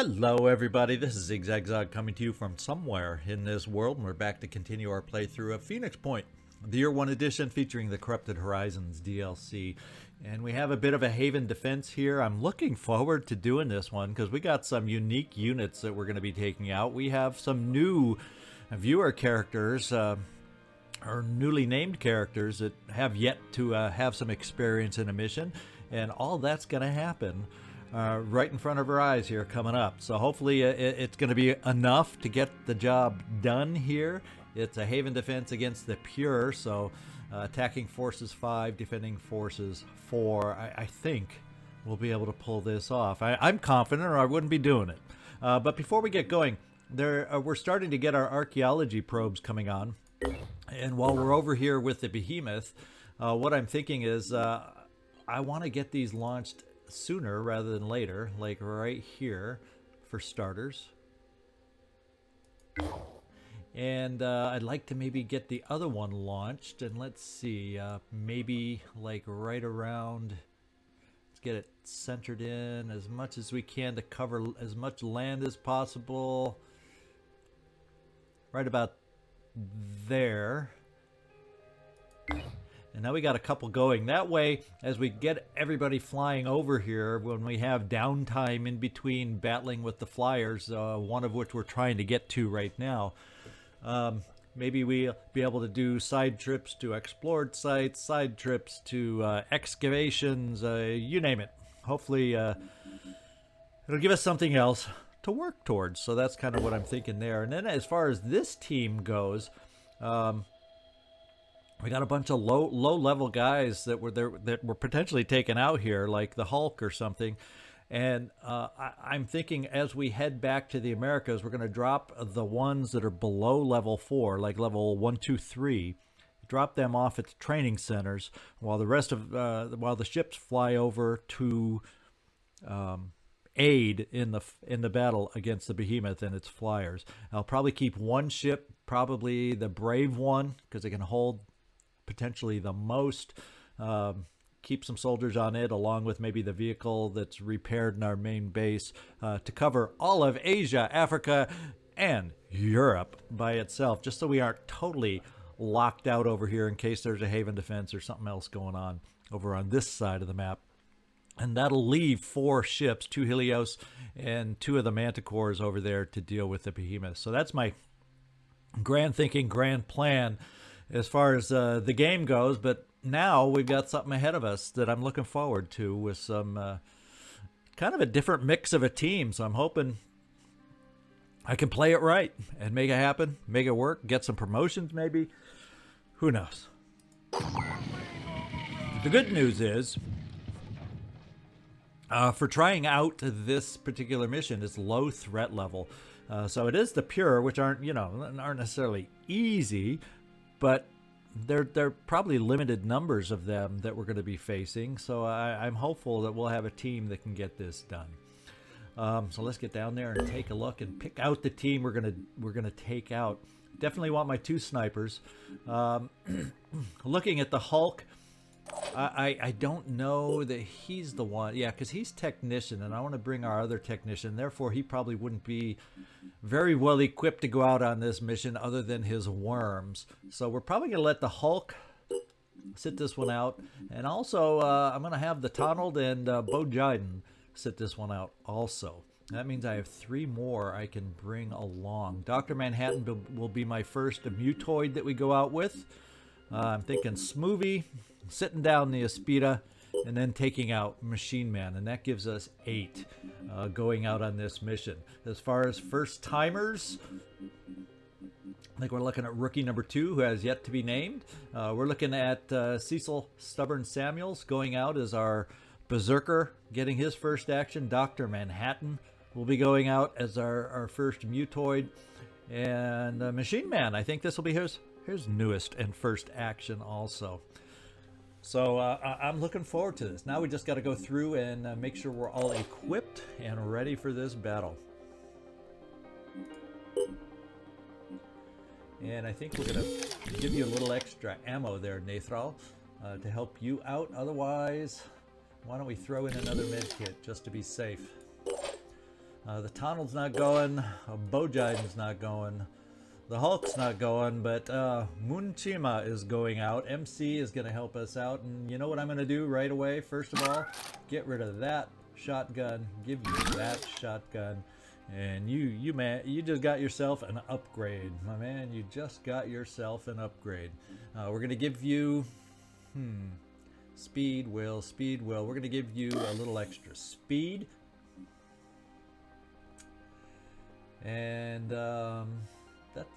Hello everybody, this is Zigzag coming to you from somewhere in this world, and we're back to continue our playthrough of Phoenix Point, the Year 1 edition featuring the Corrupted Horizons DLC. And we have a bit of a Haven defense here. I'm looking forward to doing this one because we got some unique units that we're going to be taking out. We have some new viewer characters, or newly named characters that have yet to have some experience in a mission, and all that's going to happen right in front of our eyes here coming up. So hopefully it's going to be enough to get the job done here. It's a Haven defense against the Pure, so attacking forces 5, defending forces 4. I think we'll be able to pull this off. I'm confident, or I wouldn't be doing it. But before we get going, we're starting to get our archaeology probes coming on. And while we're over here with the Behemoth, what I'm thinking is I want to get these launched sooner rather than later, like right here for starters. And I'd like to maybe get the other one launched, and let's see, maybe like right around, let's get it centered in as much as we can to cover as much land as possible. Right about there. And now we got a couple going. That way, as we get everybody flying over here, when we have downtime in between battling with the flyers, one of which we're trying to get to right now, maybe we'll be able to do side trips to explored sites, side trips to excavations, you name it. Hopefully, it'll give us something else to work towards. So that's kind of what I'm thinking there. And then as far as this team goes, we got a bunch of low level guys that were there that were potentially taken out here, like the Hulk or something. And I'm thinking as we head back to the Americas, we're going to drop the ones that are below level 4, like level 1, 2, 3. Drop them off at the training centers while the rest of while the ships fly over to aid in the battle against the Behemoth and its flyers. I'll probably keep one ship, probably the Brave one, because it can hold potentially the most. Keep some soldiers on it, along with maybe the vehicle that's repaired in our main base, to cover all of Asia, Africa, and Europe by itself, just so we aren't totally locked out over here in case there's a Haven defense or something else going on over on this side of the map. And that'll leave 4 ships, 2 Helios and 2 of the Manticores over there to deal with the Behemoth. So that's my grand thinking, grand plan as far as the game goes. But now we've got something ahead of us that I'm looking forward to, with some kind of a different mix of a team. So I'm hoping I can play it right and make it happen, make it work, get some promotions maybe. Who knows? The good news is, for trying out this particular mission, it's low threat level. So it is the Pure, which aren't necessarily easy, but they're probably limited numbers of them that we're going to be facing. So I'm hopeful that we'll have a team that can get this done. So let's get down there and take a look and pick out the team we're gonna take out. Definitely want my 2 snipers. Looking at the Hulk, I don't know that he's the one. Yeah, because he's technician, and I want to bring our other technician. Therefore, he probably wouldn't be very well equipped to go out on this mission other than his worms. So we're probably going to let the Hulk sit this one out. And also, I'm going to have the Tonald and Bo Jiden sit this one out also. That means I have 3 more I can bring along. Dr. Manhattan will be my first mutoid that we go out with. I'm thinking Smoovie, sitting down the Aspida, and then taking out Machine Man, and that gives us 8 going out on this mission. As far as first timers, I think we're looking at rookie number 2, who has yet to be named. We're looking at Cecil Stubborn Samuels going out as our Berserker, getting his first action. Dr. Manhattan will be going out as our first mutoid, and Machine Man, I think this will be his newest and first action also. So I'm looking forward to this. Now we just got to go through and make sure we're all equipped and ready for this battle. And I think we're going to give you a little extra ammo there, Nathral, to help you out. Otherwise, why don't we throw in another med kit just to be safe? The tunnel's not going, Bojiden's not going, the Hulk's not going, but Munchima is going out. MC is going to help us out, and you know what I'm going to do right away? First of all, get rid of that shotgun, give you that shotgun, and you just got yourself an upgrade, my man. You just got yourself an upgrade. We're going to give you speed will. We're going to give you a little extra speed. And that's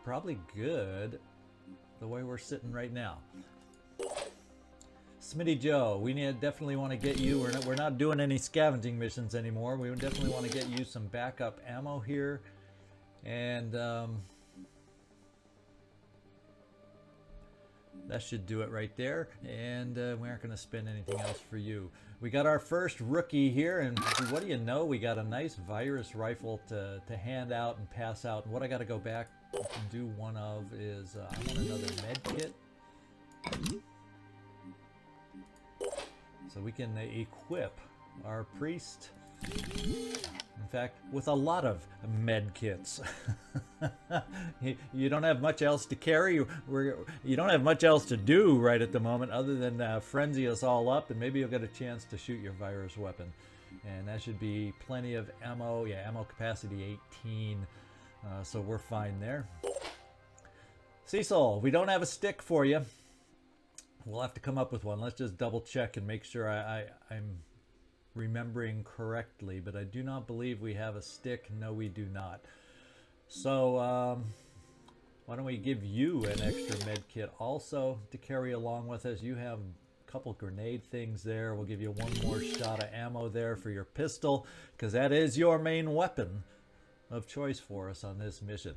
probably good the way we're sitting right now. Smitty Joe, we definitely want to get you. We're not doing any scavenging missions anymore. We definitely want to get you some backup ammo here, and that should do it right there. And we aren't going to spend anything else for you. We got our first rookie here, and what do you know? We got a nice virus rifle to hand out and pass out. And what I got to go back and do one of is I want another med kit, so we can equip our priest. In fact, with a lot of med kits. You don't have much else to carry. You don't have much else to do right at the moment other than frenzy us all up, and maybe you'll get a chance to shoot your virus weapon. And that should be plenty of ammo. Yeah, ammo capacity 18. So we're fine there. Cecil, we don't have a stick for you. We'll have to come up with one. Let's just double check and make sure I'm remembering correctly, but I do not believe we have a stick. No, we do not. So why don't we give you an extra med kit also to carry along with us? You have a couple grenade things there. We'll give you one more shot of ammo there for your pistol, because that is your main weapon of choice for us on this mission.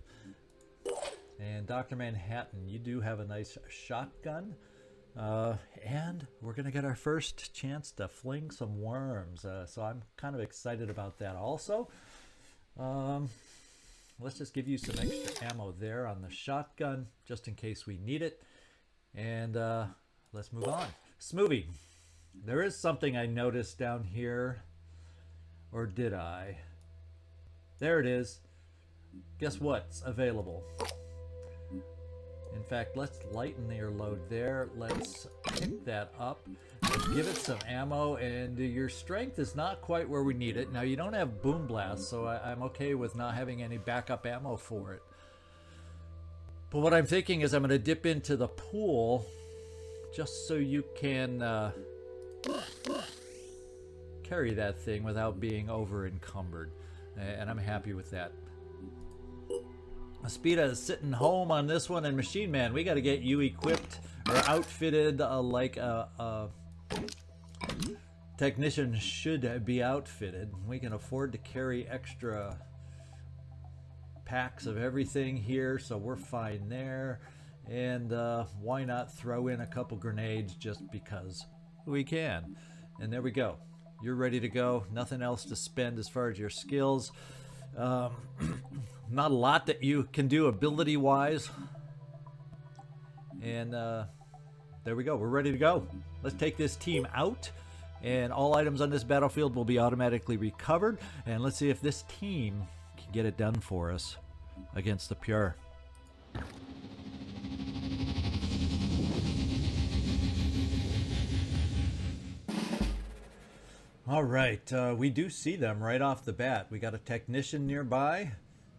And Dr. Manhattan, you do have a nice shotgun. And we're going to get our first chance to fling some worms. So I'm kind of excited about that also. Let's just give you some extra ammo there on the shotgun, just in case we need it. And let's move on. Smoothie. There is something I noticed down here. Or did I? There it is. Guess what's available? In fact, let's lighten your load there. Let's pick that up. Let's give it some ammo, and your strength is not quite where we need it. Now, you don't have boom blast, so I'm okay with not having any backup ammo for it. But what I'm thinking is I'm going to dip into the pool just so you can carry that thing without being over encumbered. And I'm happy with that. Speeda is sitting home on this one, and Machine Man, we got to get you equipped or outfitted like a technician should be outfitted. We can afford to carry extra packs of everything here, so we're fine there. And why not throw in a couple grenades just because we can? And there we go. You're ready to go. Nothing else to spend as far as your skills. Not a lot that you can do ability-wise. And there we go. We're ready to go. Let's take this team out. And all items on this battlefield will be automatically recovered. And let's see if this team can get it done for us against the Pure. All right. We do see them right off the bat. We got a technician nearby.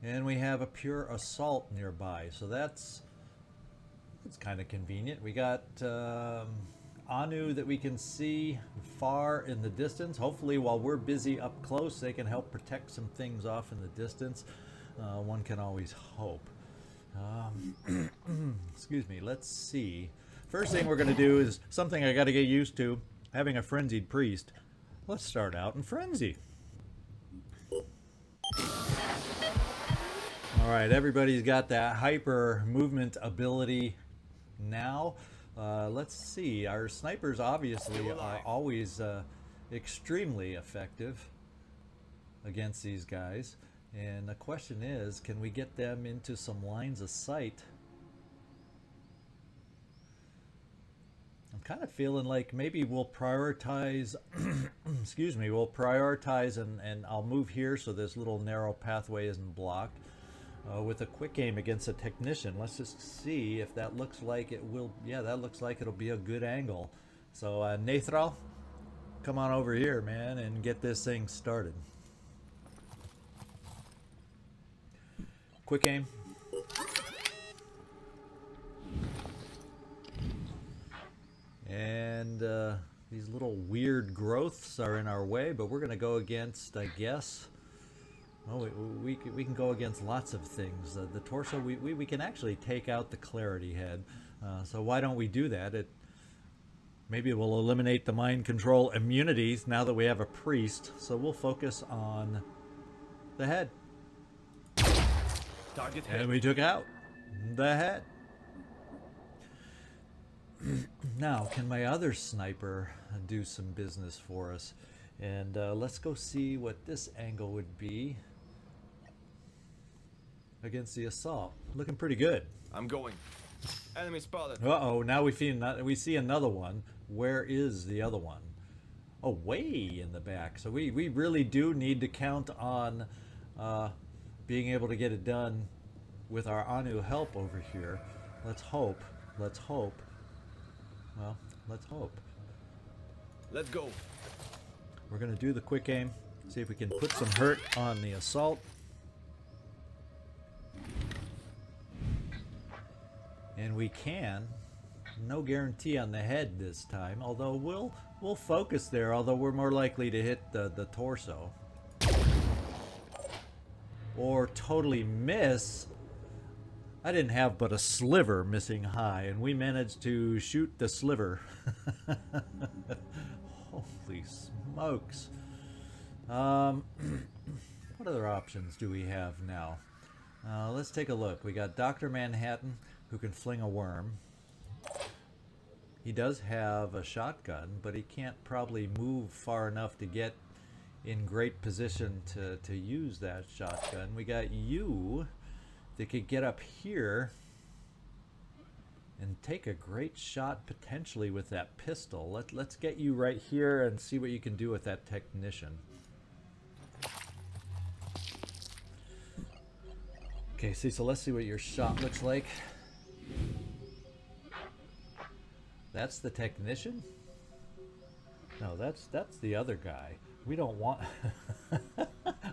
And we have a pure assault nearby, so that's kind of convenient. We got Anu that we can see far in the distance. Hopefully, while we're busy up close, they can help protect some things off in the distance. One can always hope. Excuse me. Let's see. First thing we're going to do is something I got to get used to: having a frenzied priest. Let's start out in frenzy. All right, everybody's got that hyper movement ability now. Let's see. Our snipers obviously are always extremely effective against these guys. And the question is, can we get them into some lines of sight? I'm kind of feeling like maybe we'll prioritize, excuse me, we'll prioritize and I'll move here so this little narrow pathway isn't blocked. With a quick aim against a technician. Let's just see if that looks like it will. Yeah, that looks like it'll be a good angle. So Nathral, come on over here, man, and get this thing started. Quick aim. And these little weird growths are in our way, but we're going to go against, I guess. Oh, we can go against lots of things. The torso, we can actually take out the clarity head. So why don't we do that? Maybe it will eliminate the mind control immunities now that we have a priest. So we'll focus on the head. Target head. And we took out the head. Now, can my other sniper do some business for us? And let's go see what this angle would be against the assault. Looking pretty good. I'm going. Enemy spotted. Uh-oh, now we see another one. Where is the other one? Oh, way in the back. So we really do need to count on being able to get it done with our Anu help over here. Let's hope. Let's hope. Well, let's hope. Let's go. We're going to do the quick aim. See if we can put some hurt on the assault. And we can. No guarantee on the head this time, although we'll focus there, although we're more likely to hit the torso. Or totally miss. I didn't have but a sliver missing high, and we managed to shoot the sliver. Holy smokes. What other options do we have now? Let's take a look. We got Dr. Manhattan, who can fling a worm. He does have a shotgun, but he can't probably move far enough to get in great position to use that shotgun. We got you that could get up here and take a great shot potentially with that pistol. Let's get you right here and see what you can do with that technician. Okay, so let's see what your shot looks like. That's the technician? No, that's the other guy. We don't want...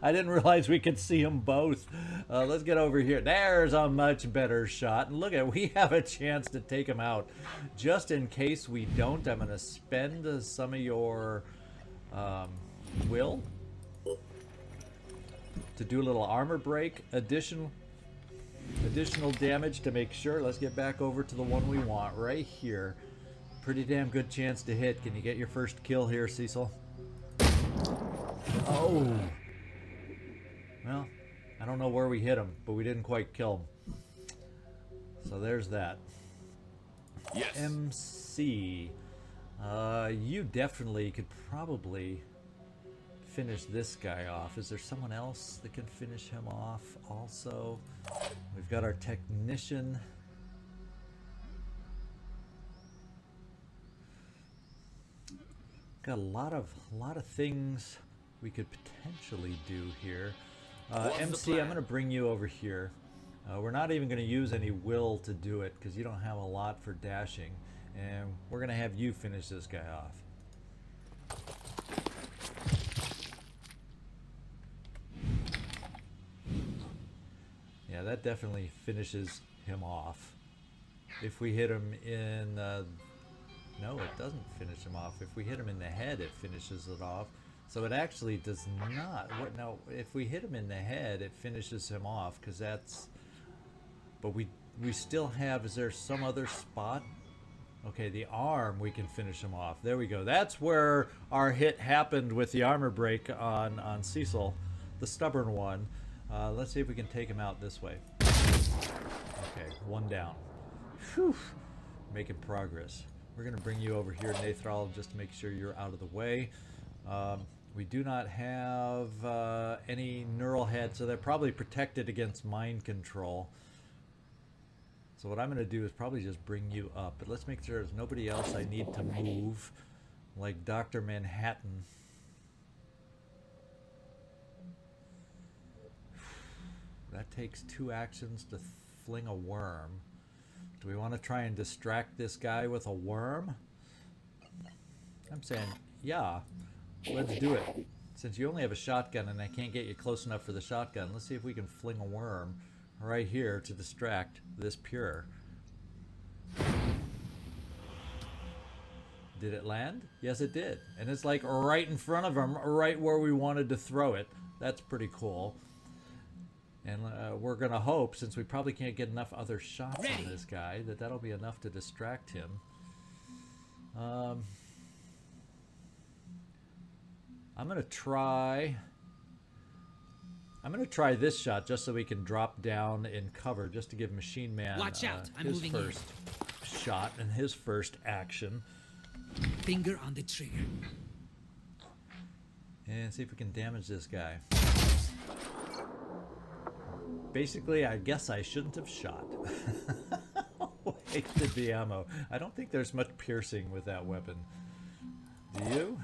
I didn't realize we could see them both. Let's get over here. There's a much better shot. And look at, we have a chance to take him out. Just in case we don't, I'm going to spend some of your will to do a little armor break. Additional damage to make sure. Let's get back over to the one we want right here. Pretty damn good chance to hit. Can you get your first kill here, Cecil? Oh! Well, I don't know where we hit him, but we didn't quite kill him. So there's that. Yes. MC. You definitely could probably finish this guy off. Is there someone else that can finish him off also? We've got our technician. Got a lot of things we could potentially do here. MC, I'm going to bring you over here. We're not even going to use any will to do it because you don't have a lot for dashing. And we're going to have you finish this guy off. Yeah, that definitely finishes him off. If we hit him in... no, it doesn't finish him off. If we hit him in the head, it finishes it off. So it actually does not. What? No, if we hit him in the head, it finishes him off because that's... But we still have... Is there some other spot? Okay, the arm, we can finish him off. There we go. That's where our hit happened with the armor break on Cecil, the stubborn one. Let's see if we can take him out this way. Okay, one down. Whew. Making progress. We're going to bring you over here, Nathral, just to make sure you're out of the way. We do not have any neural heads, so they're probably protected against mind control. So what I'm going to do is probably just bring you up. But let's make sure there's nobody else I need to move. Like Dr. Manhattan. That takes 2 actions to fling a worm. Do we want to try and distract this guy with a worm? I'm saying, yeah, let's do it. Since you only have a shotgun and I can't get you close enough for the shotgun, let's see if we can fling a worm right here to distract this pure. Did it land? Yes, it did. And it's like right in front of him, right where we wanted to throw it. That's pretty cool. And we're going to hope, since we probably can't get enough other shots on this guy, that that'll be enough to distract him. I'm going to try this shot just so we can drop down in cover, just to give Machine Man Watch out, I'm his moving first shot and his first action. Finger on the trigger. And see if we can damage this guy. Basically, I guess I shouldn't have shot. Wasted the ammo. I don't think there's much piercing with that weapon. Do you?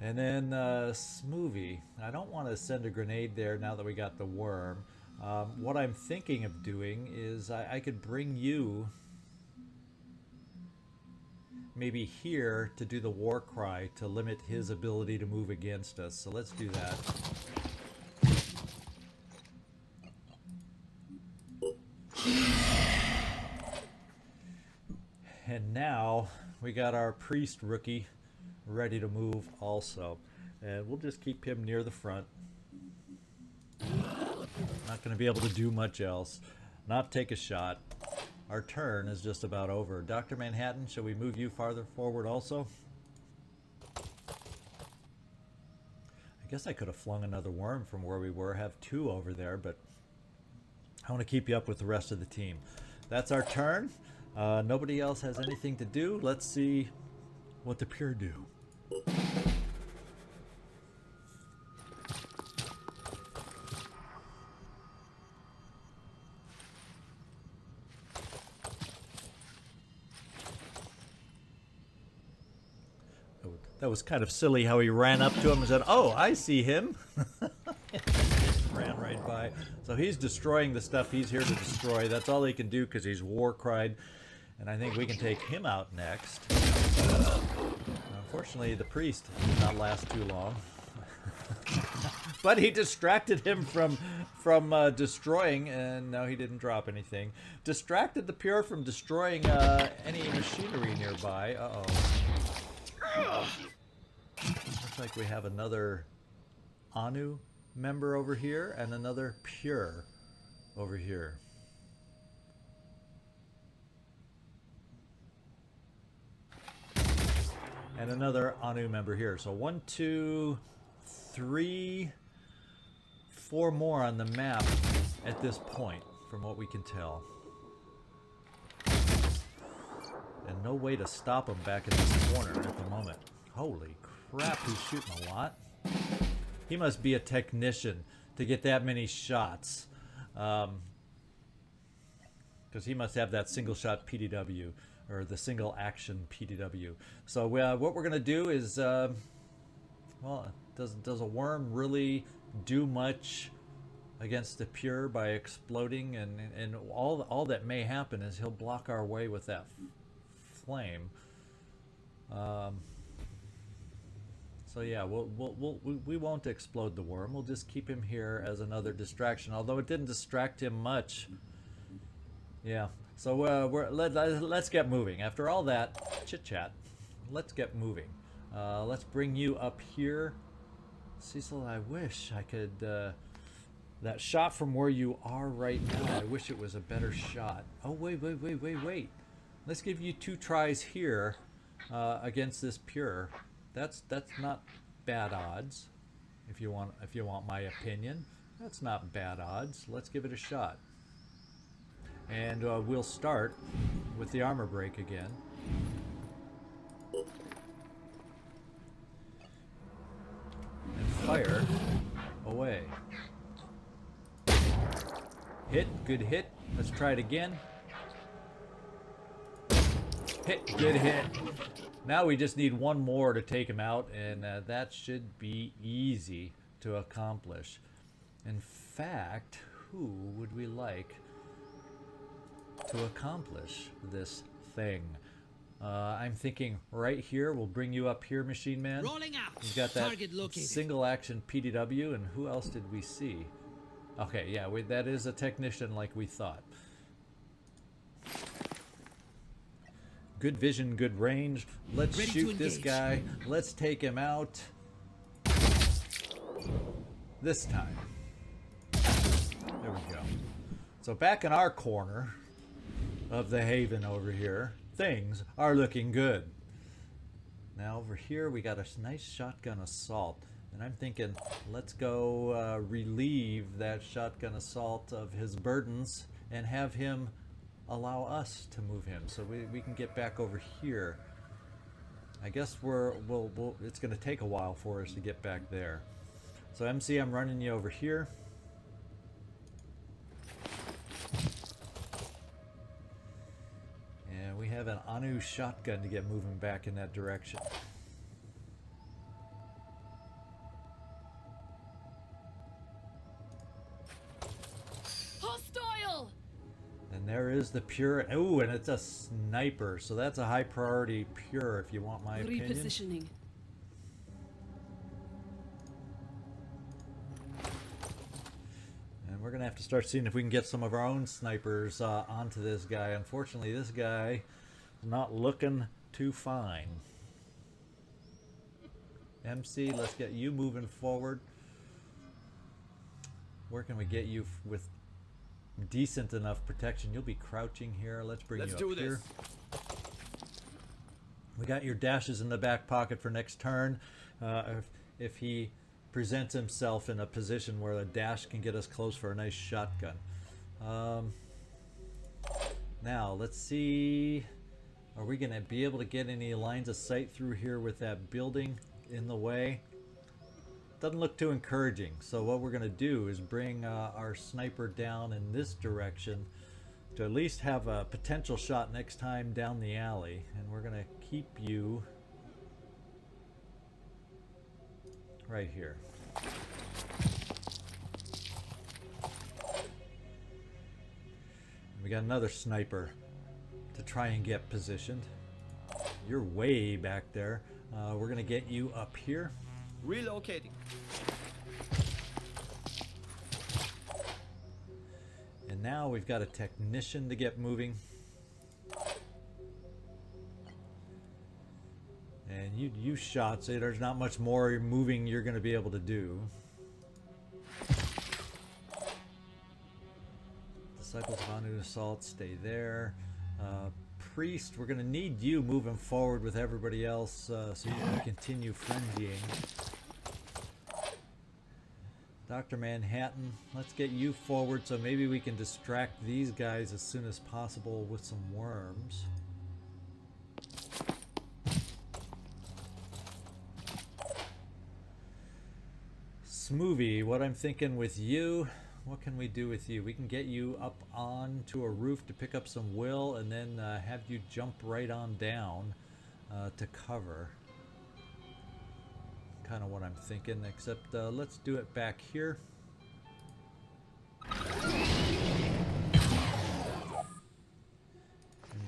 And then Smoothie. I don't want to send a grenade there now that we got the worm. What I'm thinking of doing is I could bring you maybe here to do the war cry to limit his ability to move against us. So let's do that. And now we got our priest rookie ready to move also. And we'll just keep him near the front. Not going to be able to do much else. Not take a shot. Our turn is just about over. Dr. Manhattan, shall we move you farther forward also? I guess I could have flung another worm from where we were, have 2 over there, but I want to keep you up with the rest of the team. That's our turn. Nobody else has anything to do. Let's see what the pure do. That was kind of silly how he ran up to him and said, "Oh, I see him." Ran right by. So he's destroying the stuff he's here to destroy. That's all he can do because he's war cried. And I think we can take him out next. Unfortunately, the priest did not last too long. But he distracted him from destroying, and no, he didn't drop anything. Distracted the pure from destroying any machinery nearby. Uh-oh. Looks like we have another Anu member over here and another pure over here. And another Anu member here. So 1, 2, 3, 4 more on the map at this point, from what we can tell. And no way to stop him back in this corner at the moment. Holy crap, he's shooting a lot. He must be a technician to get that many shots. Because he must have that single shot PDW, or the single action PDW. So what we're going to do is, well, does a worm really do much against the pure by exploding? And all that may happen is he'll block our way with that flame. So yeah, we won't explode the worm. We'll just keep him here as another distraction. Although it didn't distract him much. Yeah. So let's get moving. After all that chit chat, let's get moving. Let's bring you up here, Cecil. I wish I could. That shot from where you are right now. I wish it was a better shot. Oh wait. Let's give you 2 tries here against this pure. That's not bad odds. If you want my opinion, that's not bad odds. Let's give it a shot. And we'll start with the armor break again. And fire away. Hit, good hit. Let's try it again. Hit, good hit. Now we just need one more to take him out, and that should be easy to accomplish. In fact, who would we like to accomplish this thing? I'm thinking right here. We'll bring you up here, Machine Man. Rolling out. You've got that Target located. single action PDW, and who else did we see? Okay, yeah, that is a technician like we thought. Good vision, good range. Let's Ready to shoot this engage. guy. Let's take him out. This time. There we go. So back in our corner of the haven over here, things are looking good. Now over here we got a nice shotgun assault. And I'm thinking, let's go relieve that shotgun assault of his burdens and have him allow us to move him so we can get back over here. I guess it's going to take a while for us to get back there. So MC, I'm running you over here. And we have an Anu shotgun to get moving back in that direction. Hostile! And there is the pure. Ooh, and it's a sniper, so that's a high priority pure if you want my opinion. Repositioning. And we're gonna have to start seeing if we can get some of our own snipers onto this guy. Unfortunately, this guy is not looking too fine. MC, let's get you moving forward. Where can we get you with decent enough protection? You'll be crouching here. Let's bring Let's you up do here. this. We got your dashes in the back pocket for next turn. If he presents himself in a position where a dash can get us close for a nice shotgun. Now, let's see. Are we going to be able to get any lines of sight through here with that building in the way? Doesn't look too encouraging. So what we're going to do is bring our sniper down in this direction to at least have a potential shot next time down the alley. And we're going to keep you right here. We got another sniper to try and get positioned. You're way back there. We're going to get you up here. Relocating. And now we've got a technician to get moving. And you shot, so there's not much more moving you're going to be able to do. Disciples of Anu Assault, stay there. Priest, we're going to need you moving forward with everybody else so you can continue frenzying. Dr. Manhattan, let's get you forward so maybe we can distract these guys as soon as possible with some worms. Smoothie, what I'm thinking with you, what can we do with you? We can get you up onto a roof to pick up some will and then have you jump right on down to cover. Kind of what I'm thinking, except let's do it back here. And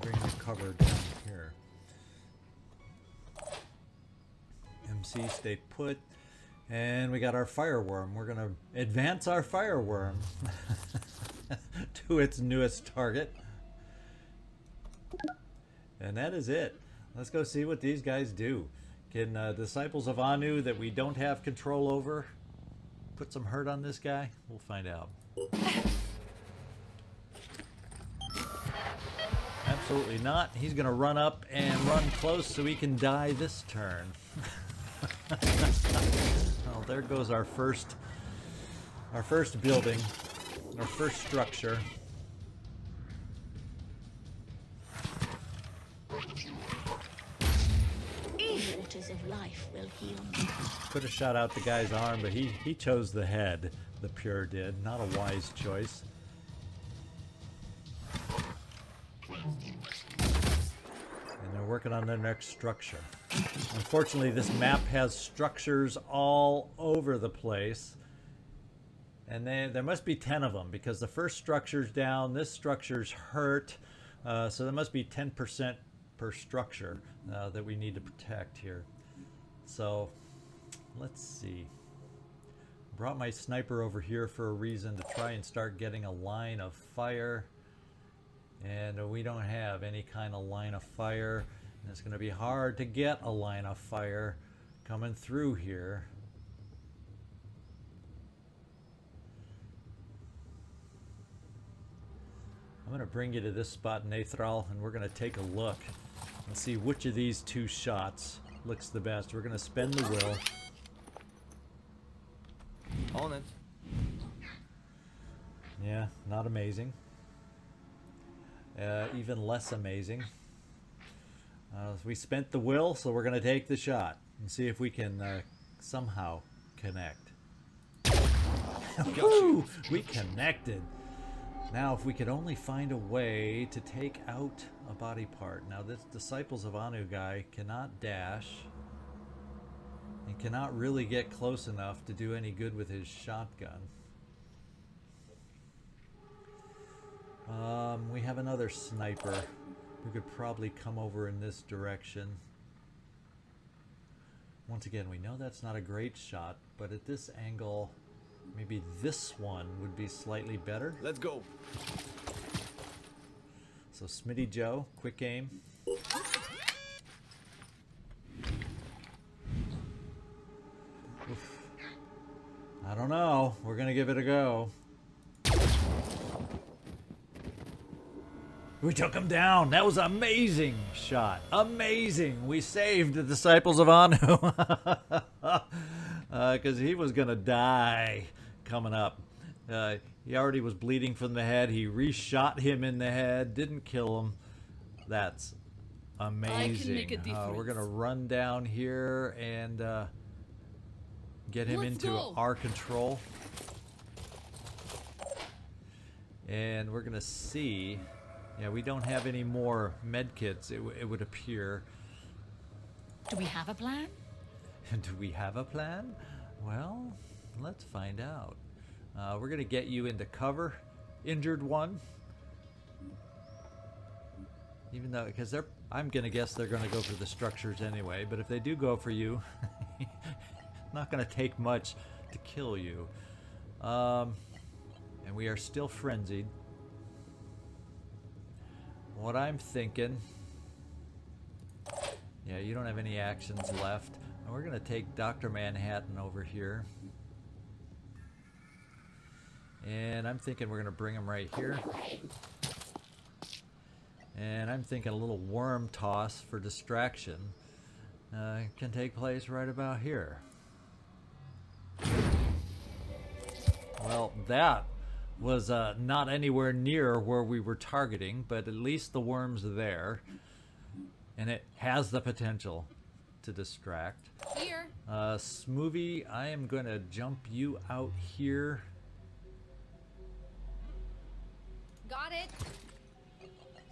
bring the cover down here. MC, stay put. And we got our fireworm. We're going to advance our fireworm to its newest target. And that is it. Let's go see what these guys do. Can Disciples of Anu that we don't have control over put some hurt on this guy? We'll find out. Absolutely not. He's going to run up and run close so he can die this turn. Well, there goes our first building, our first structure. Waters of life will heal me. Could have shot out the guy's arm, but he chose the head. The pure did. Not a wise choice. And working on their next structure. Unfortunately, this map has structures all over the place. And there must be 10 of them because the first structure's down, this structure's hurt. So there must be 10% per structure that we need to protect here. So let's see. Brought my sniper over here for a reason, to try and start getting a line of fire. And we don't have any kind of line of fire. And it's going to be hard to get a line of fire coming through here. I'm going to bring you to this spot, Nathral, and we're going to take a look and see which of these two shots looks the best. We're going to spend the will. On it. Yeah, not amazing. Even less amazing. We spent the will, so we're going to take the shot and see if we can somehow connect. Woo! We connected. Now, if we could only find a way to take out a body part. Now, this Disciples of Anu guy cannot dash and cannot really get close enough to do any good with his shotgun. We have another sniper who could probably come over in this direction. Once again, we know that's not a great shot, but at this angle, maybe this one would be slightly better. Let's go. So Smitty Joe, quick aim. Oof. I don't know. We're going to give it a go. We took him down. That was an amazing shot. Amazing. We saved the Disciples of Anu. Because he was going to die coming up. He already was bleeding from the head. He reshot him in the head. Didn't kill him. That's amazing. I can make a difference. We're going to run down here and get him into our control. And we're going to see... Yeah, we don't have any more medkits, it would appear. Do we have a plan? Do we have a plan? Well, let's find out. We're going to get you into cover, injured one. Even though, because I'm going to guess they're going to go for the structures anyway, but if they do go for you, not going to take much to kill you. And we are still frenzied. What I'm thinking, yeah, you don't have any actions left. And we're going to take Dr. Manhattan over here. And I'm thinking we're going to bring him right here. And I'm thinking a little worm toss for distraction can take place right about here. Well, that was not anywhere near where we were targeting, but at least the worm's there, and it has the potential to distract. Here. Smoovie, I am going to jump you out here. Got it.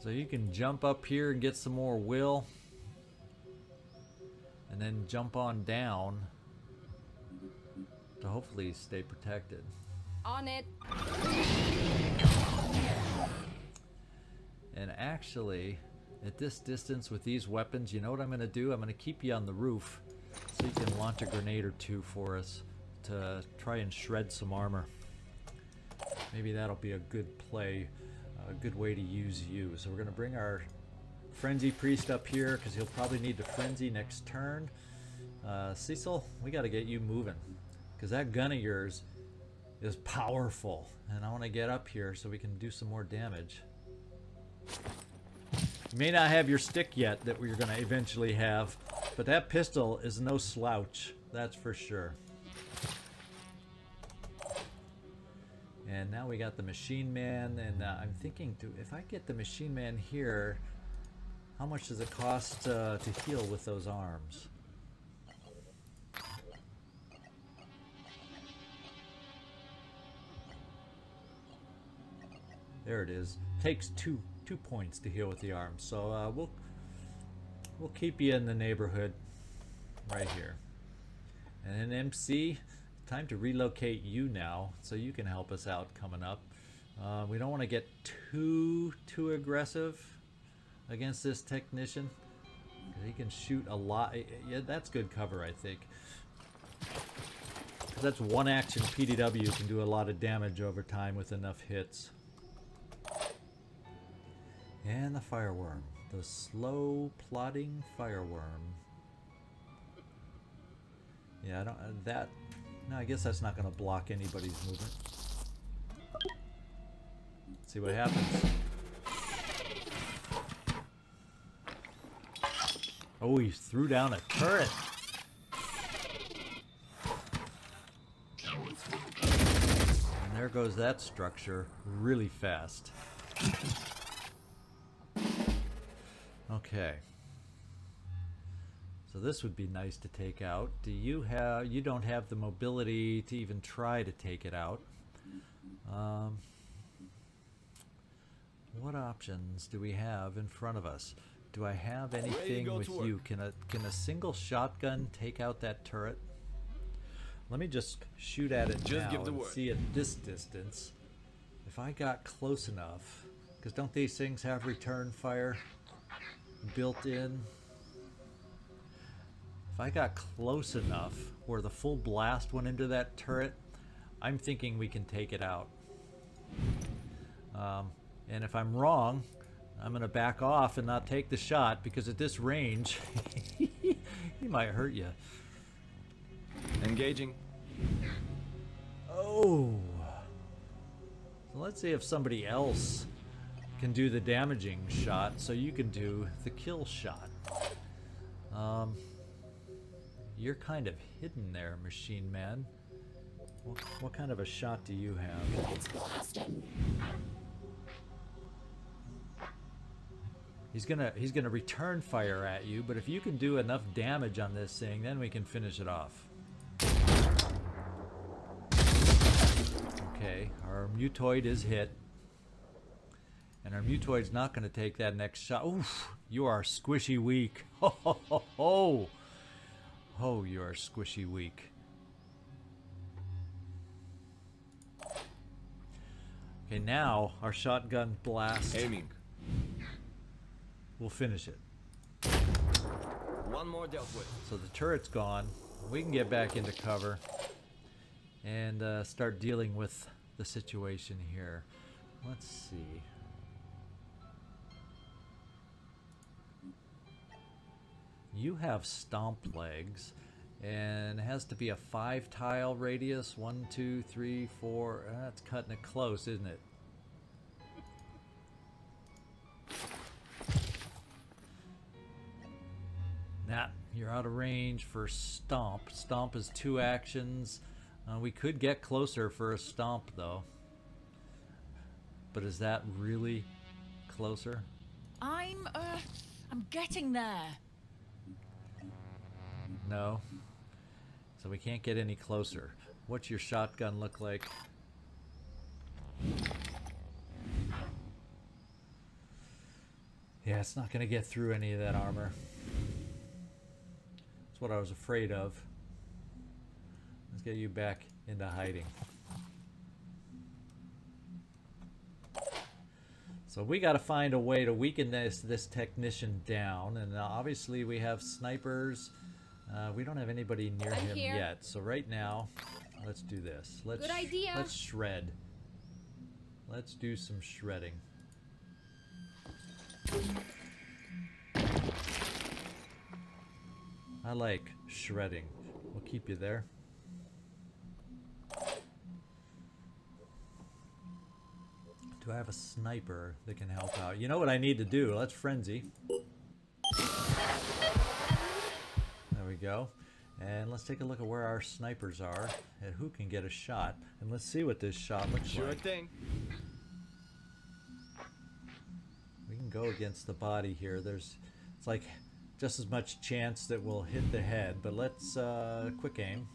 So you can jump up here and get some more will, and then jump on down to hopefully stay protected. On it. And actually, at this distance with these weapons, you know what I'm going to do? I'm going to keep you on the roof so you can launch a grenade or two for us to try and shred some armor. Maybe that'll be a good play, a good way to use you. So we're going to bring our Frenzy Priest up here because he'll probably need to Frenzy next turn. Cecil, we got to get you moving because that gun of yours is powerful, and I want to get up here so we can do some more damage. You may not have your stick yet that we're going to eventually have, but that pistol is no slouch, that's for sure. And now we got the Machine Man, and I'm thinking, if I get the Machine Man here, how much does it cost to heal with those arms? There it is. Takes two points to heal with the arms. So We'll keep you in the neighborhood right here. And then MC, time to relocate you now so you can help us out coming up. We don't want to get too aggressive against this technician. He can shoot a lot. Yeah, that's good cover, I think. That's one action PDW can do a lot of damage over time with enough hits. And the fireworm. The slow plodding fireworm. Yeah, I don't that no, I guess that's not gonna block anybody's movement. Let's see what happens. Oh, he threw down a turret. And there goes that structure really fast. Okay. So this would be nice to take out. You don't have the mobility to even try to take it out. What options do we have in front of us? Do I have anything with you? Can a single shotgun take out that turret? Let me just shoot at it now and see at this distance if I got close enough. Because don't these things have return fire built in? If I got close enough where the full blast went into that turret, I'm thinking we can take it out. And if I'm wrong, I'm going to back off and not take the shot, because at this range, he might hurt you. Engaging. Oh. So let's see if somebody else can do the damaging shot so you can do the kill shot. You're kind of hidden there, Machine Man. What kind of a shot do you have? It's blasting. He's gonna return fire at you, but if you can do enough damage on this thing, then we can finish it off. Okay, our mutoid is hit. And our mutoid's not gonna take that next shot. Oof, you are squishy weak. Ho ho ho ho! Oh, you are squishy weak. Okay, now our shotgun blast. Aiming. We'll finish it. One more dealt with. So the turret's gone. We can get back into cover and start dealing with the situation here. Let's see. You have stomp legs, and it has to be a 5-tile radius. 1, 2, 3, 4. That's cutting it close, isn't it? Nah, you're out of range for stomp. Stomp is 2 actions. We could get closer for a stomp, though. But is that really closer? I'm getting there. No. So we can't get any closer. What's your shotgun look like? Yeah, it's not going to get through any of that armor. That's what I was afraid of. Let's get you back into hiding. So we got to find a way to weaken this technician down, and obviously we have snipers. We don't have anybody near him yet. So right now, let's do this. Good idea. Let's shred. Let's do some shredding. I like shredding. We'll keep you there. Do I have a sniper that can help out? You know what I need to do? Let's frenzy. There we go. And let's take a look at where our snipers are and who can get a shot. And let's see what this shot looks Sure like. thing. We can go against the body here. It's like just as much chance that we'll hit the head, but let's quick aim.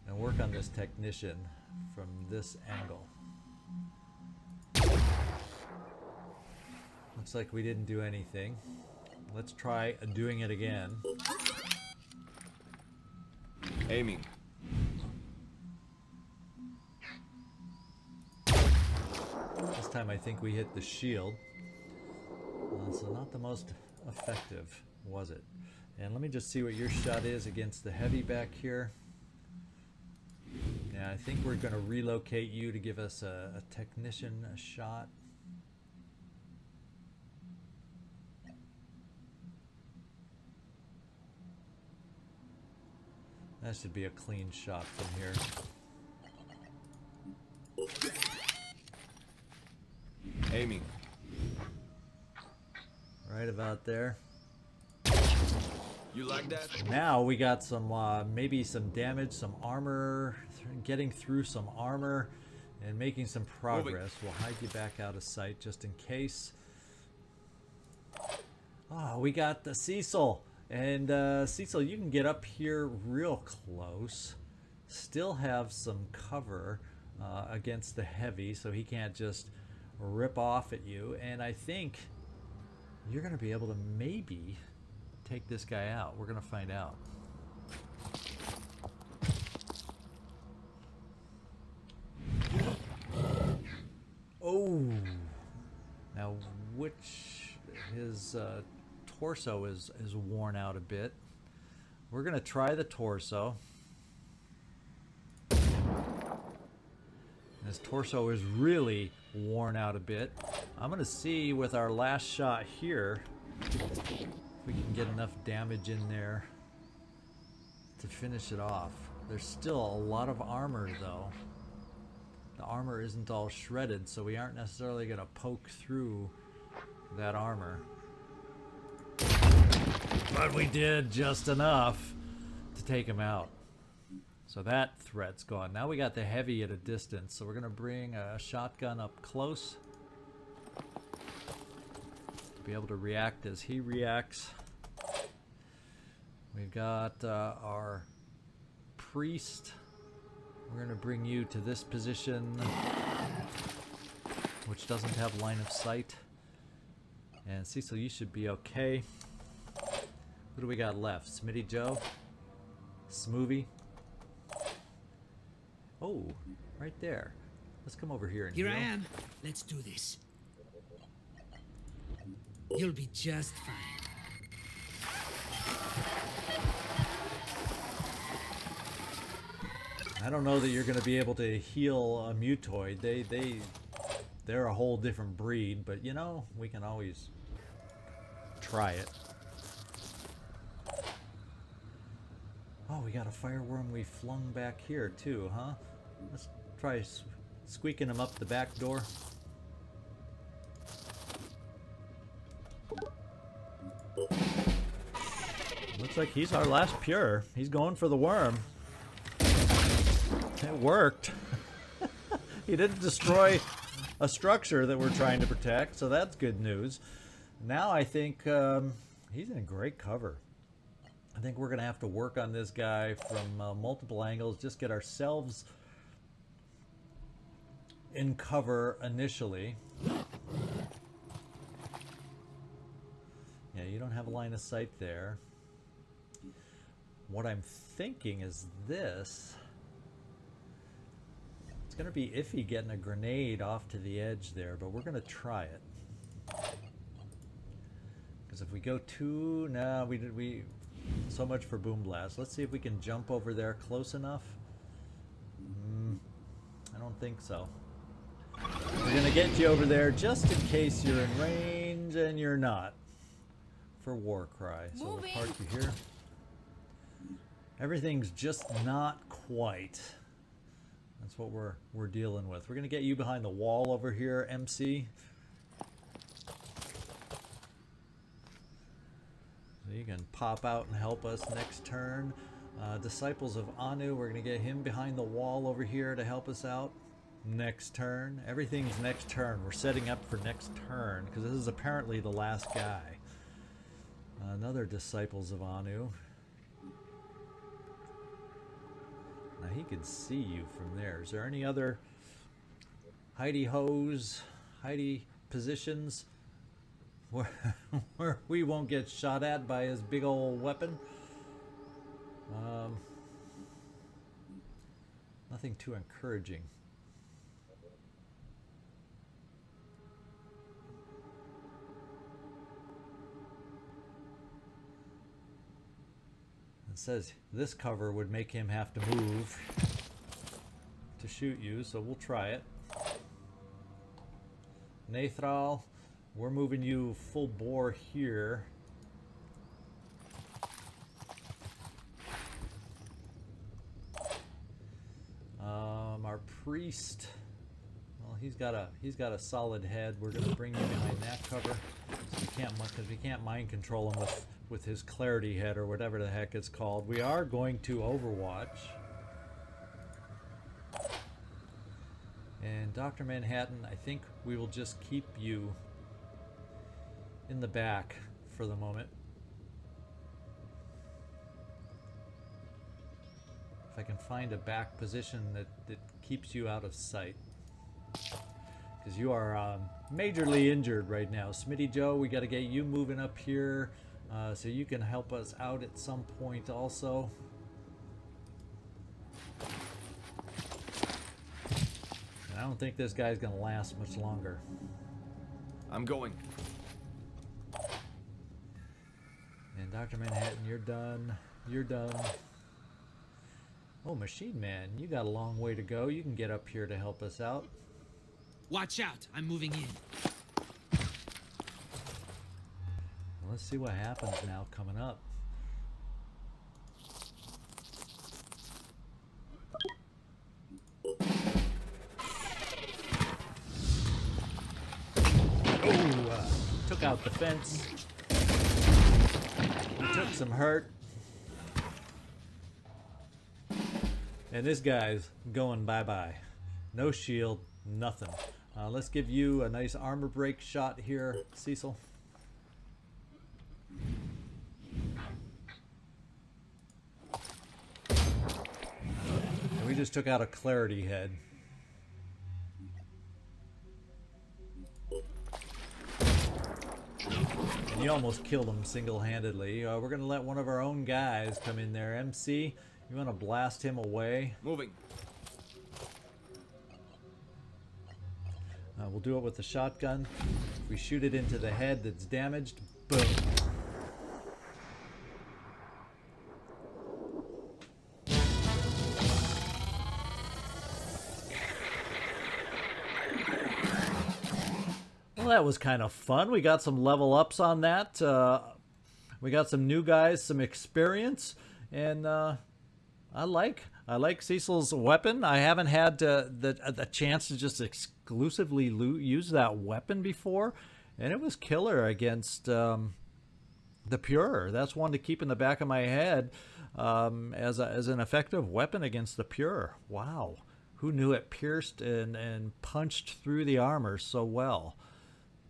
And work on this technician from this angle. Looks like we didn't do anything. Let's try doing it again. Aiming. This time I think we hit the shield. So not the most effective, was it? And let me just see what your shot is against the heavy back here. Yeah, I think we're going to relocate you to give us a technician a shot. That should be a clean shot from here. Aiming. Right about there. You like that? Now we got some, maybe some damage, some armor, getting through some armor, and making some progress. We'll hide you back out of sight just in case. Oh, we got the Cecil. And Cecil, you can get up here real close. Still have some cover against the heavy, so he can't just rip off at you. And I think you're going to be able to maybe take this guy out. We're going to find out. Oh! Now, his torso is worn out a bit. We're going to try the torso. His torso is really worn out a bit. I'm going to see with our last shot here if we can get enough damage in there to finish it off. There's still a lot of armor though. The armor isn't all shredded, so we aren't necessarily going to poke through that armor. But we did just enough to take him out. So that threat's gone. Now we got the heavy at a distance, so we're going to bring a shotgun up close to be able to react as he reacts. We've got our priest. We're going to bring you to this position, which doesn't have line of sight. And Cecil, you should be okay. Who do we got left? Smitty Joe? Smoothie? Oh, right there. Let's come over here and Here heal. I am. Let's do this. You'll be just fine. I don't know that you're going to be able to heal a mutoid. They're a whole different breed, but you know, we can always try it. Oh, we got a fireworm we flung back here too, huh? Let's try squeaking him up the back door. Looks like he's our last pure. He's going for the worm. It worked. He didn't destroy a structure that we're trying to protect, so that's good news. Now I think he's in great cover. I think we're going to have to work on this guy from multiple angles, just get ourselves in cover initially. Yeah, you don't have a line of sight there. What I'm thinking is this. It's going to be iffy getting a grenade off to the edge there, but we're going to try it. Because if we go too... Nah, we so much for Boom Blast. Let's see if we can jump over there close enough. I don't think so. We're going to get you over there just in case you're in range, and you're not. For Warcry. So we'll park you here. Everything's just not quite. That's what we're dealing with. We're going to get you behind the wall over here, MC. So you can pop out and help us next turn. Disciples of Anu, we're going to get him behind the wall over here to help us out next turn. Everything's next turn. We're setting up for next turn because this is apparently the last guy. Another Disciples of Anu. Now he can see you from there. Is there any other hidey-hos, hidey positions? where we won't get shot at by his big old weapon. Nothing too encouraging. It says this cover would make him have to move to shoot you, so we'll try it. Nathral, we're moving you full bore here. Our priest, well, he's got a solid head. We're gonna bring you behind that cover. So we can't mind control him with his clarity head or whatever the heck it's called. We are going to Overwatch. And Dr. Manhattan, I think we will just keep you in the back for the moment. If I can find a back position that keeps you out of sight. Because you are majorly injured right now. Smitty Joe, we got to get you moving up here so you can help us out at some point also. I don't think this guy's gonna last much longer. I'm going. And Dr. Manhattan, you're done. You're done. Oh, Machine Man, you got a long way to go. You can get up here to help us out. Watch out, I'm moving in. Well, let's see what happens now coming up. Took out the fence. We took some hurt. And this guy's going bye-bye. No shield, nothing. Let's give you a nice armor break shot here, Cecil. And we just took out a clarity head. And you almost killed him single-handedly. We're going to let one of our own guys come in there. MC, you want to blast him away? Moving. We'll do it with the shotgun. If we shoot it into the head that's damaged, boom. Well, that was kind of fun. We got some level ups on that. We got some new guys, some experience, and I like Cecil's weapon. I haven't had the chance to just exclusively use that weapon before, and it was killer against the Pure. That's one to keep in the back of my head as an effective weapon against the Pure. Wow, who knew it pierced and punched through the armor so well?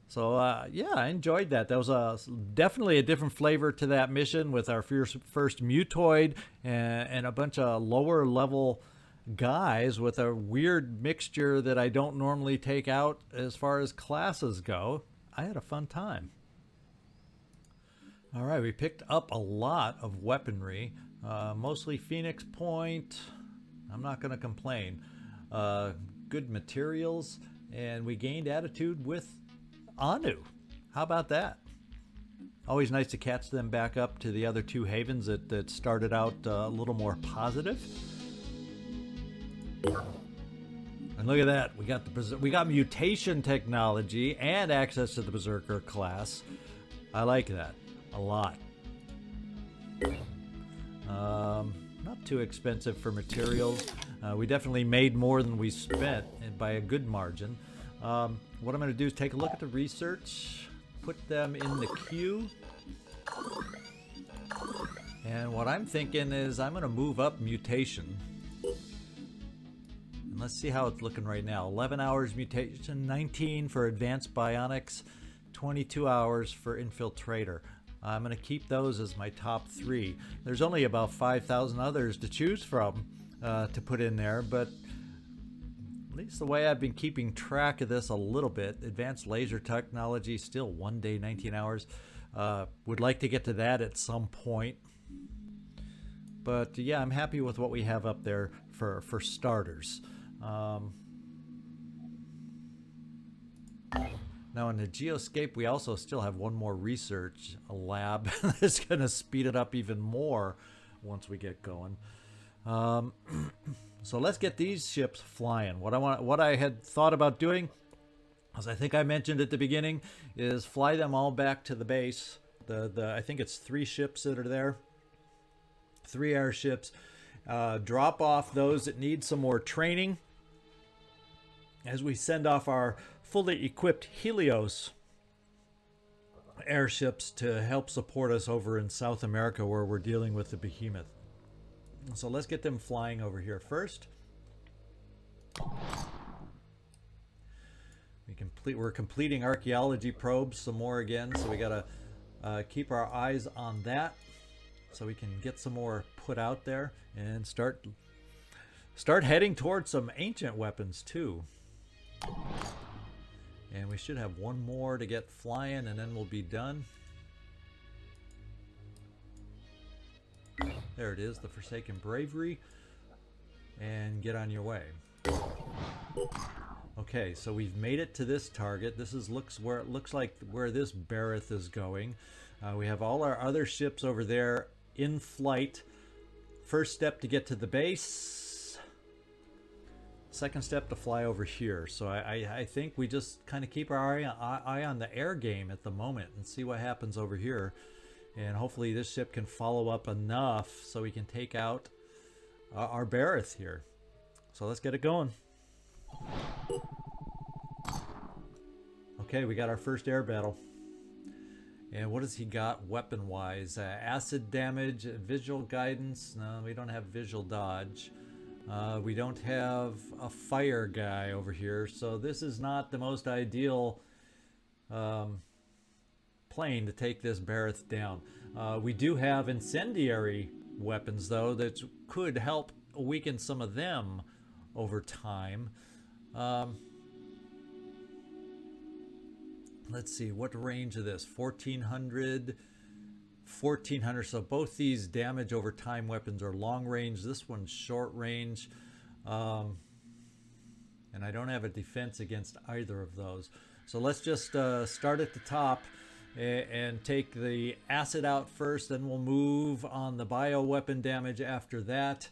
So, yeah, I enjoyed that. That was definitely a different flavor to that mission with our first mutoid and a bunch of lower level guys with a weird mixture that I don't normally take out as far as classes go. I had a fun time. All right, we picked up a lot of weaponry, mostly Phoenix Point. I'm not going to complain. Good materials, and we gained attitude with Anu. How about that? Always nice to catch them back up to the other two havens that started out a little more positive. And look at that, we got mutation technology and access to the Berserker class. I like that a lot. Not too expensive for materials. We definitely made more than we spent, and by a good margin. What I'm going to do is take a look at the research, put them in the queue, and what I'm thinking is I'm going to move up mutation. And let's see how it's looking right now. 11 hours mutation, 19 for advanced bionics, 22 hours for infiltrator. I'm going to keep those as my top 3. There's only about 5,000 others to choose from to put in there, but At least the way I've been keeping track of this a little bit. Advanced laser technology, still 1 day, 19 hours. Would like to get to that at some point. But yeah, I'm happy with what we have up there for starters. Now in the Geoscape, we also still have one more research lab that's going to speed it up even more once we get going. So let's get these ships flying. What I had thought about doing, as I think I mentioned at the beginning, is fly them all back to the base. I think it's 3 ships that are there, 3 airships. Drop off those that need some more training as we send off our fully equipped Helios airships to help support us over in South America where we're dealing with the Behemoth. So let's get them flying over here first. We're completing archaeology probes some more again, so we gotta keep our eyes on that so we can get some more put out there and start heading towards some ancient weapons too. And we should have one more to get flying and then we'll be done. There it is, the Forsaken Bravery. And get on your way. Okay, so we've made it to this target. This looks like where this Behemoth is going. We have all our other ships over there in flight. First step to get to the base. Second step to fly over here. So I think we just kind of keep our eye on the air game at the moment and see what happens over here. And hopefully this ship can follow up enough so we can take out our Behemoth here. So let's get it going. Okay, we got our first air battle. And what has he got weapon-wise? Acid damage, visual guidance. No, we don't have visual dodge. We don't have a fire guy over here, so this is not the most ideal plane to take this Behemoth down. We do have incendiary weapons, though, that could help weaken some of them over time. Let's see, what range of this? 1400, 1400. So both these damage over time weapons are long range. This one's short range. And I don't have a defense against either of those. So let's just start at the top and take the acid out first. Then we'll move on the bio weapon damage after that.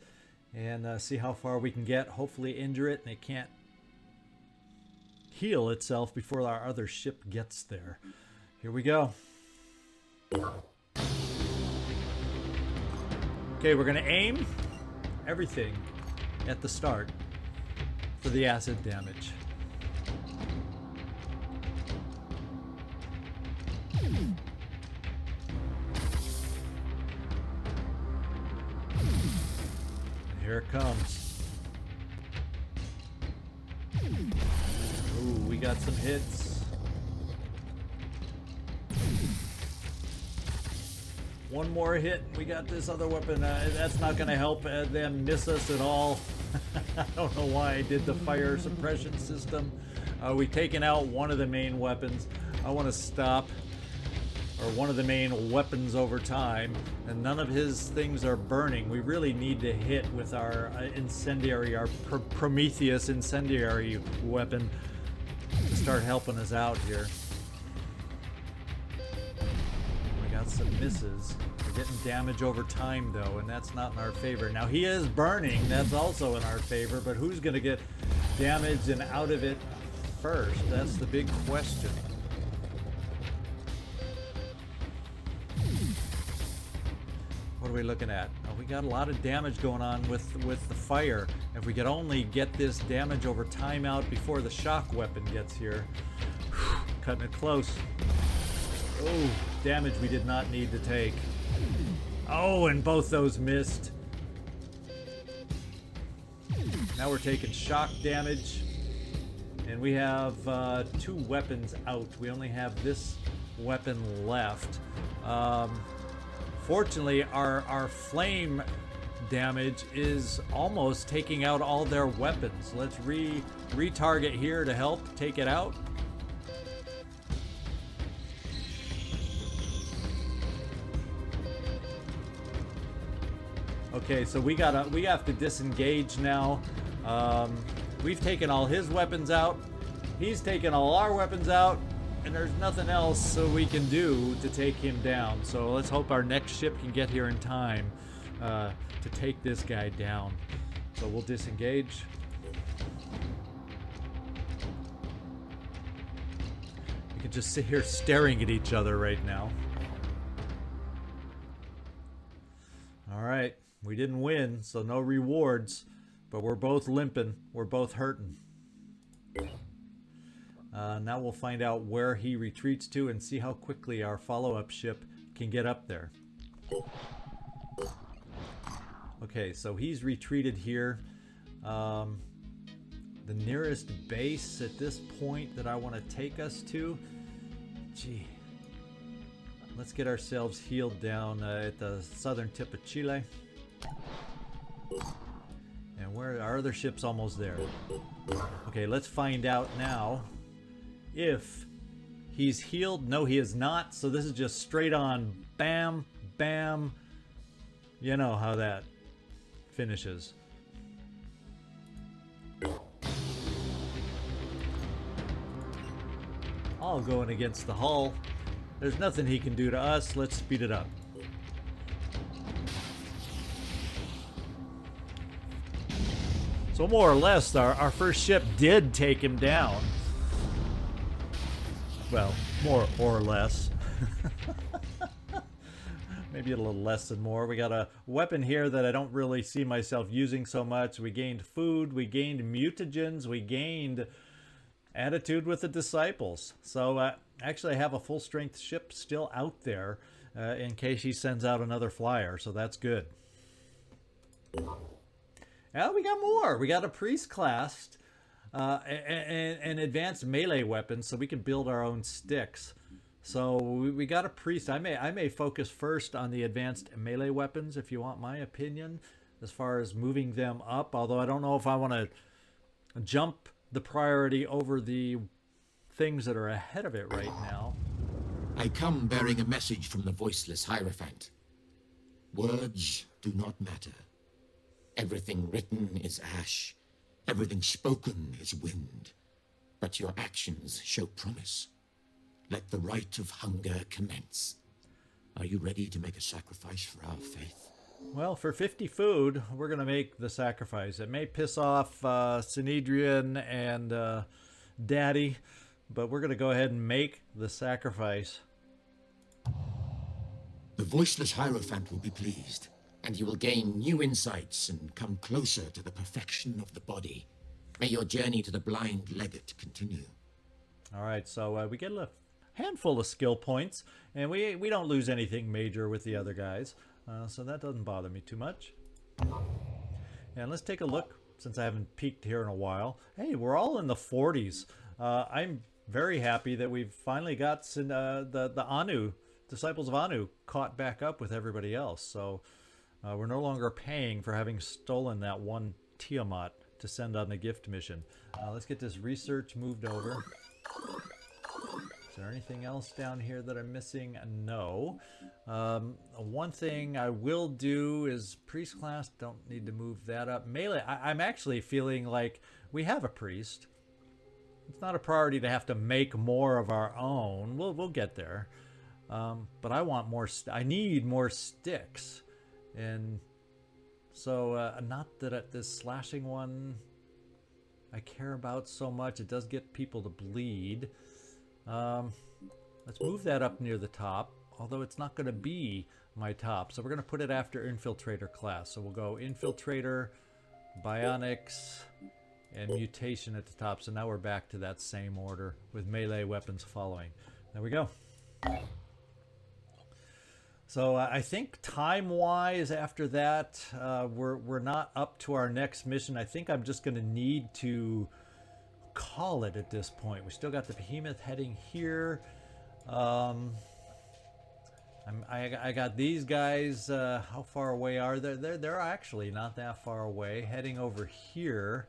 And see how far we can get. Hopefully injure it and it can't heal itself before our other ship gets there. Here we go. Okay, we're going to aim everything at the start for the acid damage. And here it comes. Ooh, we got some hits. One more hit. We got this other weapon. That's not going to help them miss us at all. I don't know why I did the fire suppression system. We've taken out one of the main weapons. I want to stop, or one of the main weapons over time, and none of his things are burning. We really need to hit with our incendiary, our Prometheus incendiary weapon to start helping us out here. We got some misses. We're getting damage over time though, and that's not in our favor. Now he is burning, that's also in our favor, but who's gonna get damaged and out of it first? That's the big question. What are we looking at? Oh, we got a lot of damage going on with the fire. If we could only get this damage over time out before the shock weapon gets here. Whew, cutting it close. Oh, damage we did not need to take. Oh, and both those missed. Now we're taking shock damage. And we have 2 weapons out. We only have this weapon left. Fortunately, our flame damage is almost taking out all their weapons. Let's retarget here to help take it out. Okay, so we have to disengage now. We've taken all his weapons out. He's taken all our weapons out, and there's nothing else so we can do to take him down. So let's hope our next ship can get here in time to take this guy down. So we'll disengage. We can just sit here staring at each other right now. All right, we didn't win, so no rewards, but we're both limping. We're both hurting. Now we'll find out where he retreats to and see how quickly our follow-up ship can get up there. Okay, so he's retreated here. The nearest base at this point that I want to take us to, gee, let's get ourselves healed down at the southern tip of Chile. And where our other ship's almost there. Okay, let's find out now if he's healed. No, he is not. So this is just straight on bam, bam. You know how that finishes. All going against the hull. There's nothing he can do to us. Let's speed it up. So more or less, our first ship did take him down. Well, more or less. Maybe a little less than more. We got a weapon here that I don't really see myself using so much. We gained food, we gained mutagens, we gained attitude with the disciples. So actually I have a full strength ship still out there in case he sends out another flyer. So that's good. Yeah, we got more. We got a priest class and advanced melee weapons, so we can build our own sticks. So we got a priest. I may focus first on the advanced melee weapons, if you want my opinion, as far as moving them up. Although I don't know if I want to jump the priority over the things that are ahead of it right now. I come bearing a message from the voiceless Hierophant. Words do not matter. Everything written is ash. Everything spoken is wind. But your actions show promise. Let the rite of hunger commence. Are you ready to make a sacrifice for our faith? Well, for 50 food, we're going to make the sacrifice. It may piss off Synedrian and Daddy, but we're going to go ahead and make the sacrifice. The voiceless Hierophant will be pleased, and you will gain new insights and come closer to the perfection of the body. May your journey to the blind legate continue. All right, so we get a handful of skill points, and we don't lose anything major with the other guys, so that doesn't bother me too much. And let's take a look, since I haven't peeked here in a while. Hey, we're all in the 40s. I'm very happy that we've finally got the Anu, Disciples of Anu, caught back up with everybody else. So we're no longer paying for having stolen that one Tiamat to send on the gift mission. Let's get this research moved over. Is there anything else down here that I'm missing? No. One thing I will do is priest class. Don't need to move that up. Melee, I'm actually feeling like we have a priest. It's not a priority to have to make more of our own. We'll get there. But I want more. I need more sticks, and so not that at this slashing one I care about so much. It does get people to bleed. Let's move that up near the top, although it's not going to be my top. So we're going to put it after Infiltrator class. So we'll go Infiltrator, Bionics, and Mutation at the top. So now we're back to that same order with melee weapons following. There we go. So I think time-wise after that, we're not up to our next mission. I think I'm just going to need to call it at this point. We still got the Behemoth heading here. I I got these guys. How far away are they? They're actually not that far away. Heading over here.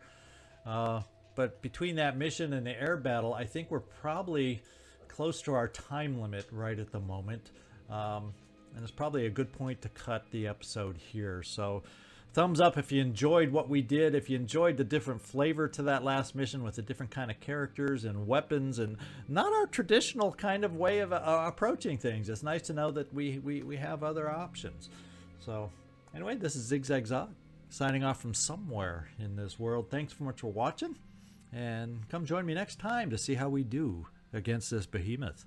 But between that mission and the air battle, I think we're probably close to our time limit right at the moment. And it's probably a good point to cut the episode here. So thumbs up if you enjoyed what we did, if you enjoyed the different flavor to that last mission with the different kind of characters and weapons and not our traditional kind of way of approaching things. It's nice to know that we have other options. So anyway, this is Zigzag Zog signing off from somewhere in this world. Thanks so much for watching, and come join me next time to see how we do against this behemoth.